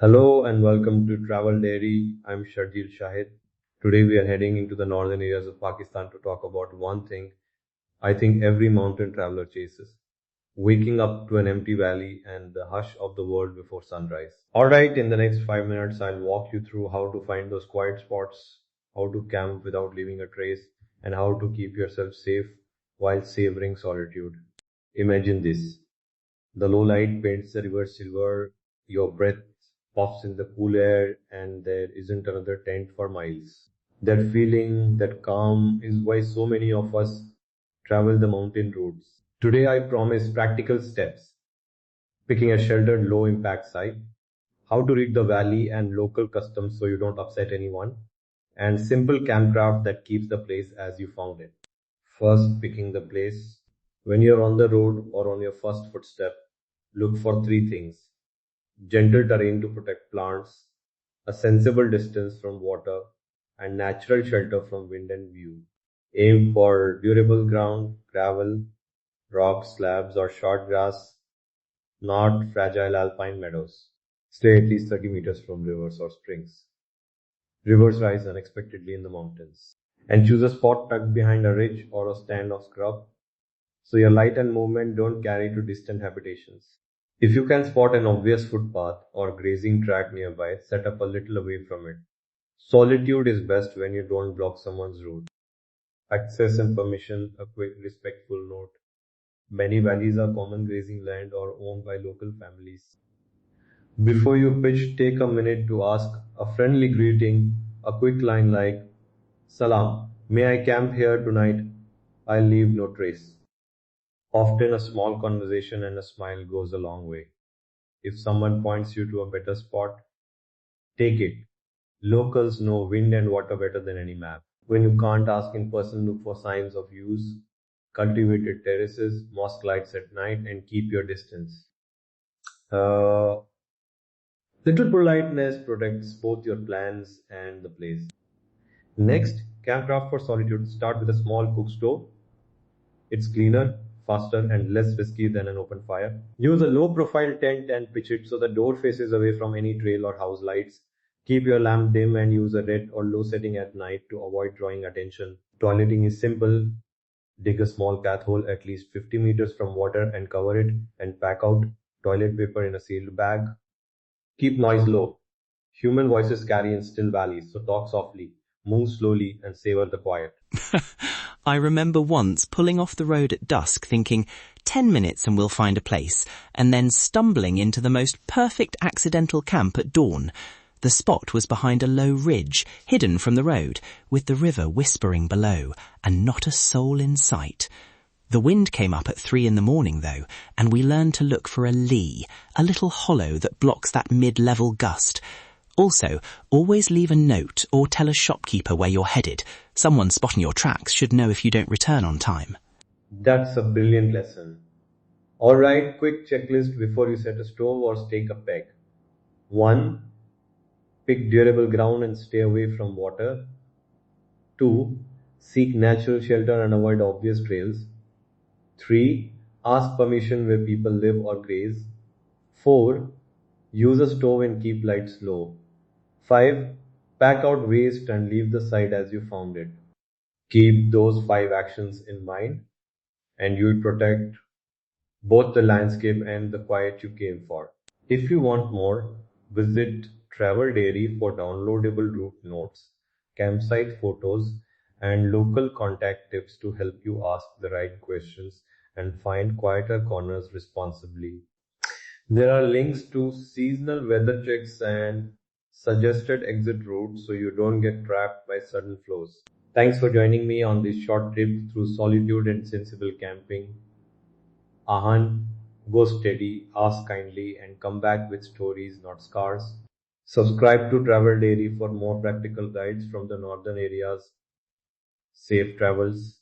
Hello and welcome to Travel Dairy. I'm Sharjeel. Today we are heading into the northern areas of Pakistan to talk about one thing I think every mountain traveler chases. Waking up to an empty valley and the hush of the world before sunrise. Alright, in the next 5 minutes I'll walk you through how to find those quiet spots, how to camp without leaving a trace, and how to keep yourself safe while savoring solitude. Imagine this. The low light paints the river silver, your breath puffs in the cool air, and there isn't another tent for miles. That feeling, that calm, is why so many of us travel the mountain routes. Today, I promise practical steps: picking a sheltered, low impact site, how to read the valley and local customs so you don't upset anyone, and simple campcraft that keeps the place as you found it. First, picking the place. When you're on the road or on your first footstep, look for three things: gentle terrain to protect plants, a sensible distance from water, and natural shelter from wind and view. Aim for durable ground, gravel, rocks, slabs, or short grass, not fragile alpine meadows. Stay at least 30 meters from rivers or springs. Rivers rise unexpectedly in the mountains. And choose a spot tucked behind a ridge or a stand of scrub so your light and movement don't carry to distant habitations. If you can spot an obvious footpath or grazing track nearby, set up a little away from it. Solitude is best when you don't block someone's route. Access and permission, a quick respectful note. Many valleys are common grazing land or owned by local families. Before you pitch, take a minute to ask a friendly greeting, a quick line like, Salam, may I camp here tonight? I'll leave no trace. Often a small conversation and a smile goes a long way. If someone points you to a better spot, take it. Locals know wind and water better than any map. When you can't ask in person, look for signs of use, cultivated terraces, mosque lights at night, and keep your distance. Uh, Little politeness protects both your plans and the place. Next, campcraft for solitude. Start with a small cook stove. It's cleaner, faster, and less risky than an open fire. Use a low profile tent and pitch it so the door faces away from any trail or house lights. Keep your lamp dim and use a red or low setting at night to avoid drawing attention. Toileting is simple. Dig a small cat hole at least 50 meters from water and cover it, and pack out toilet paper in a sealed bag. Keep noise low. Human voices carry in still valleys, so talk softly, move slowly, and savor the quiet. I remember once pulling off the road at dusk thinking, 10 minutes and we'll find a place, and then stumbling into the most perfect accidental camp at dawn. The spot was behind a low ridge, hidden from the road, with the river whispering below, and not a soul in sight. The wind came up at 3 in the morning, though, and we learned to look for a lee, a little hollow that blocks that mid-level gust. Also, always leave a note or tell a shopkeeper where you're headed. Someone spotting your tracks should know if you don't return on time. That's a brilliant lesson. Alright, quick checklist before you set a stove or stake a peg. 1. Pick durable ground and stay away from water. 2. Seek natural shelter and avoid obvious trails. 3. Ask permission where people live or graze. 4. Use a stove and keep lights low. 5. Pack out waste and leave the site as you found it. Keep those 5 actions in mind, and you'll protect both the landscape and the quiet you came for. If you want more, visit Travel Dairy for downloadable route notes, campsite photos, and local contact tips to help you ask the right questions and find quieter corners responsibly. There are links to seasonal weather checks and suggested exit routes so you don't get trapped by sudden flows. Thanks for joining me on this short trip through solitude and sensible camping. Ahan, go steady, ask kindly, and come back with stories, not scars. Subscribe to Travel Dairy for more practical guides from the northern areas. Safe travels.